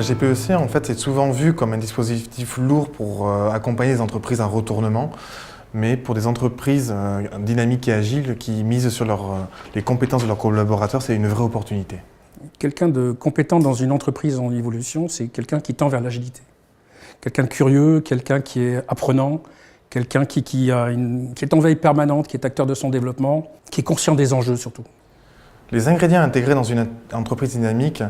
GPEC, en fait, c'est souvent vu comme un dispositif lourd pour accompagner les entreprises en retournement, mais pour des entreprises dynamiques et agiles qui misent sur les compétences de leurs collaborateurs, c'est une vraie opportunité. Quelqu'un de compétent dans une entreprise en évolution, c'est quelqu'un qui tend vers l'agilité. Quelqu'un de curieux, quelqu'un qui est apprenant, quelqu'un qui est en veille permanente, qui est acteur de son développement, qui est conscient des enjeux surtout. Les ingrédients intégrés dans une entreprise dynamique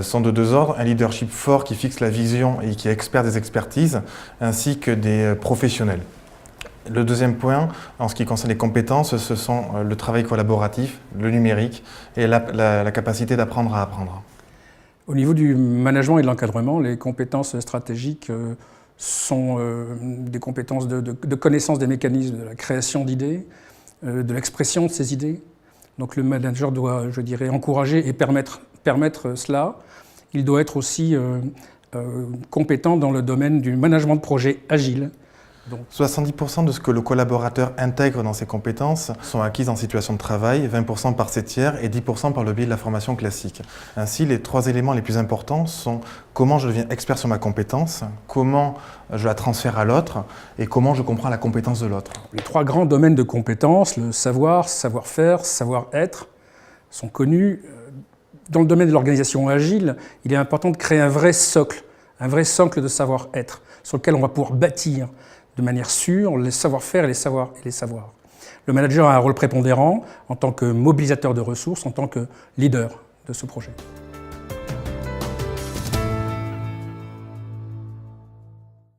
sont de deux ordres, un leadership fort qui fixe la vision et qui est expert des expertises, ainsi que des professionnels. Le deuxième point, en ce qui concerne les compétences, ce sont le travail collaboratif, le numérique et la capacité d'apprendre à apprendre. Au niveau du management et de l'encadrement, les compétences stratégiques sont des compétences de connaissance des mécanismes de la création d'idées, de l'expression de ces idées. Donc le manager doit, je dirais, encourager et permettre cela. Il doit être aussi compétent dans le domaine du management de projet agile. Donc, 70% de ce que le collaborateur intègre dans ses compétences sont acquises en situation de travail, 20% par ses tiers et 10% par le biais de la formation classique. Ainsi, les trois éléments les plus importants sont comment je deviens expert sur ma compétence, comment je la transfère à l'autre et comment je comprends la compétence de l'autre. Les trois grands domaines de compétences, le savoir, savoir-faire, savoir-être, sont connus. Dans le domaine de l'organisation agile, il est important de créer un vrai socle de savoir-être sur lequel on va pouvoir bâtir de manière sûre les savoir-faire et les savoirs. Le manager a un rôle prépondérant en tant que mobilisateur de ressources, en tant que leader de ce projet.